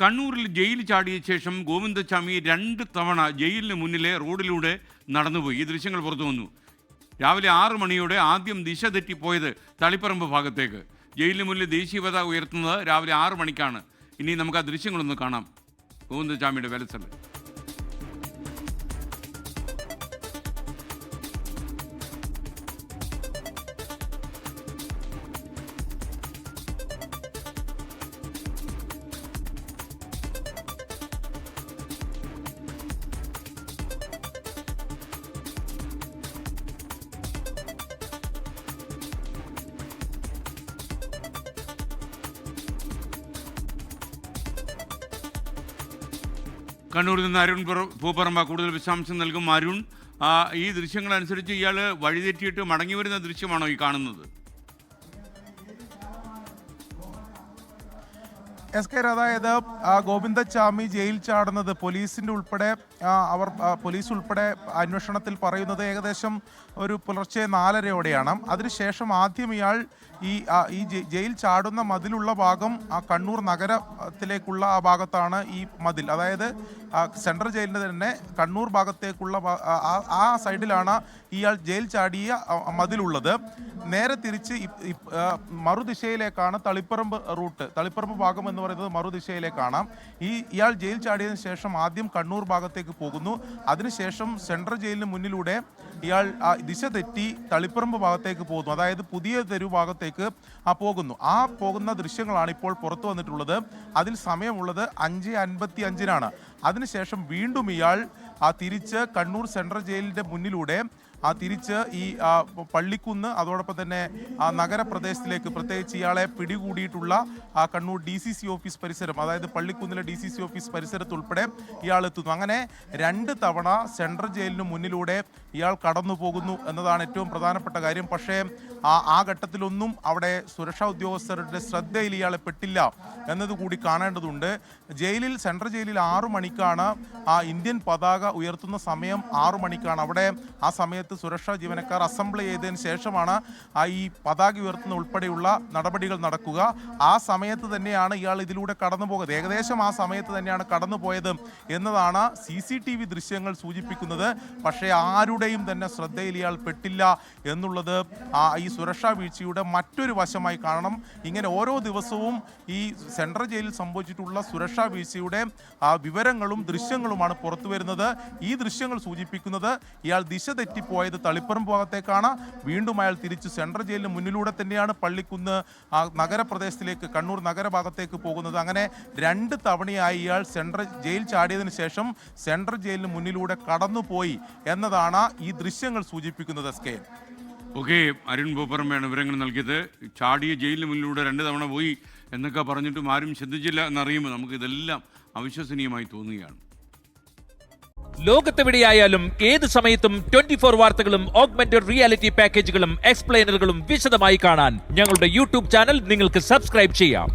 കണ്ണൂരിൽ ജയിൽ ചാടിയ ശേഷം ഗോവിന്ദച്ചാമി 2 തവണ ജയിലിന് മുന്നിലെ റോഡിലൂടെ നടന്നുപോയി. ഈ ദൃശ്യങ്ങൾ പുറത്തു വന്നു. രാവിലെ 6 മണിയോടെ ആദ്യം ദിശ തെറ്റിപ്പോയത് തളിപ്പറമ്പ് ഭാഗത്തേക്ക്. ജയിലിന് മുന്നിൽ ദേശീയ പതാക ഉയർത്തുന്നത് രാവിലെ 6 മണിക്കാണ്. ഇനി നമുക്ക് ആ ദൃശ്യങ്ങളൊന്ന് കാണാം. ഗോവിന്ദച്ചാമിയുടെ വെലസൽ. കണ്ണൂരിൽ നിന്ന് അരുൺ പൂപ്പറമ്പ കൂടുതൽ വിശദാംശം നൽകും. അരുൺ, ഈ ദൃശ്യങ്ങളനുസരിച്ച് ഇയാൾ വഴിതെറ്റിയിട്ട് മടങ്ങി വരുന്ന ദൃശ്യമാണോ ഈ കാണുന്നത്? അതായത് ഗോവിന്ദച്ചാമി ജയിൽ ചാടുന്നത് പോലീസ് ഉൾപ്പെടെ അന്വേഷണത്തിൽ പറയുന്നത് ഏകദേശം ഒരു പുലർച്ചെ 4:30യോടെയാണ്. അതിനുശേഷം ആദ്യം ഇയാൾ ഈ ജയിൽ ചാടുന്ന മതിലുള്ള ഭാഗം കണ്ണൂർ നഗരത്തിലേക്കുള്ള ആ ഭാഗത്താണ് ഈ മതിൽ. അതായത് സെൻട്രൽ ജയിലിൻ്റെ തന്നെ കണ്ണൂർ ഭാഗത്തേക്കുള്ള ആ സൈഡിലാണ് ഇയാൾ ജയിൽ ചാടിയ മതിലുള്ളത്. നേരെ തിരിച്ച് മറുദിശയിലേക്കാണ് തളിപ്പറമ്പ് റൂട്ട്. തളിപ്പറമ്പ് ഭാഗം എന്ന് പറയുന്നത് മറുദിശയിലേക്കാണ്. ഇയാൾ ജയിൽ ചാടിയതിനു ശേഷം ആദ്യം കണ്ണൂർ ഭാഗത്തേക്ക് പോകുന്നു. അതിനുശേഷം സെൻട്രൽ ജയിലിന് മുന്നിലൂടെ ഇയാൾ ദിശ തെറ്റി തളിപ്പറമ്പ് ഭാഗത്തേക്ക് പോകുന്നു. അതായത് പുതിയ തെരുവ് ഭാഗത്തേക്ക് പോകുന്നു. ആ പോകുന്ന ദൃശ്യങ്ങളാണ് ഇപ്പോൾ പുറത്തു വന്നിട്ടുള്ളത്. അതിൽ സമയമുള്ളത് 5:55-നാണ്. അതിനുശേഷം വീണ്ടും ഇയാൾ തിരിച്ച് കണ്ണൂർ സെൻട്രൽ ജയിലിൻ്റെ മുന്നിലൂടെ തിരിച്ച് ഈ പള്ളിക്കുന്ന് അതോടൊപ്പം തന്നെ നഗരപ്രദേശത്തിലേക്ക്, പ്രത്യേകിച്ച് ഇയാളെ പിടികൂടിയിട്ടുള്ള കണ്ണൂർ DCC ഓഫീസ് പരിസരം, അതായത് പള്ളിക്കുന്നിലെ DCC ഓഫീസ് പരിസരത്തുൾപ്പെടെ ഇയാൾ എത്തുന്നു. അങ്ങനെ 2 തവണ സെൻട്രൽ ജയിലിന് മുന്നിലൂടെ ഇയാൾ കടന്നു പോകുന്നു എന്നതാണ് ഏറ്റവും പ്രധാനപ്പെട്ട കാര്യം. പക്ഷേ ആ ഘട്ടത്തിലൊന്നും അവിടെ സുരക്ഷാ ഉദ്യോഗസ്ഥരുടെ ശ്രദ്ധയിൽ ഇയാളെ പെട്ടില്ല എന്നതുകൂടി കാണേണ്ടതുണ്ട്. സെൻട്രൽ ജയിലിൽ 6 മണിക്കാണ് ഇന്ത്യൻ പതാക ഉയർത്തുന്ന സമയം. 6 മണിക്കാണ്. അവിടെ ആ സമയത്ത് സുരക്ഷാ ജീവനക്കാർ അസംബ്ലി ചെയ്തതിന് ശേഷമാണ് ഈ പതാക ഉയർത്തുന്ന ഉൾപ്പെടെയുള്ള നടപടികൾ നടക്കുക. ആ സമയത്ത് തന്നെയാണ് ഇയാൾ ഇതിലൂടെ കടന്നു പോകുന്നത്. ഏകദേശം ആ സമയത്ത് തന്നെയാണ് കടന്നുപോയത് എന്നതാണ് CCTV ദൃശ്യങ്ങൾ സൂചിപ്പിക്കുന്നത്. പക്ഷേ ആരുടെയും തന്നെ ശ്രദ്ധയിൽ ഇയാൾ പെട്ടില്ല എന്നുള്ളത് ഈ സുരക്ഷാ വീഴ്ചയുടെ മറ്റൊരു വശമായി കാണണം. ഇങ്ങനെ ഓരോ ദിവസവും ഈ സെൻട്രൽ ജയിലിൽ സംഭവിച്ചിട്ടുള്ള സുരക്ഷാ വീഴ്ചയുടെ വിവരങ്ങളും ദൃശ്യങ്ങളുമാണ് പുറത്തു വരുന്നത്. ഈ ദൃശ്യങ്ങൾ സൂചിപ്പിക്കുന്നത് ഇയാൾ ദിശ തെറ്റിപ്പോയത് തളിപ്പറമ്പ് ഭാഗത്തേക്കാണ്. വീണ്ടും അയാൾ തിരിച്ച് സെൻട്രൽ ജയിലിന് മുന്നിലൂടെ തന്നെയാണ് പള്ളിക്കുന്ന് നഗരപ്രദേശത്തിലേക്ക്, കണ്ണൂർ നഗരഭാഗത്തേക്ക് പോകുന്നത്. അങ്ങനെ 2 തവണയായി ഇയാൾ സെൻട്രൽ ജയിൽ ചാടിയതിനു ശേഷം സെൻട്രൽ ജയിലിന് മുന്നിലൂടെ കടന്നുപോയി എന്നതാണ് ഈ ദൃശ്യങ്ങൾ സൂചിപ്പിക്കുന്നത്. ഓക്കെ, അരുൺ പൂപ്പറമ്പയാണ് വിവരങ്ങൾ നൽകിയത്. ചാടിയ ജയിലിന് മുന്നിലൂടെ 2 തവണ പോയി എന്നൊക്കെ പറഞ്ഞിട്ടും ആരും ശ്രദ്ധിച്ചില്ല എന്നറിയുമ്പോൾ നമുക്കിതെല്ലാം അവിശ്വസനീയമായി തോന്നുകയാണ്. ലോകത്തെവിടെയായാലും ഏത് സമയത്തും 24 വാർത്തകളും ഓഗ്മെന്റഡ് റിയാലിറ്റി പാക്കേജുകളും എക്സ്പ്ലെയിനറുകളും വിശദമായി കാണാൻ ഞങ്ങളുടെ YouTube ചാനൽ നിങ്ങൾക്ക് സബ്സ്ക്രൈബ് ചെയ്യാം.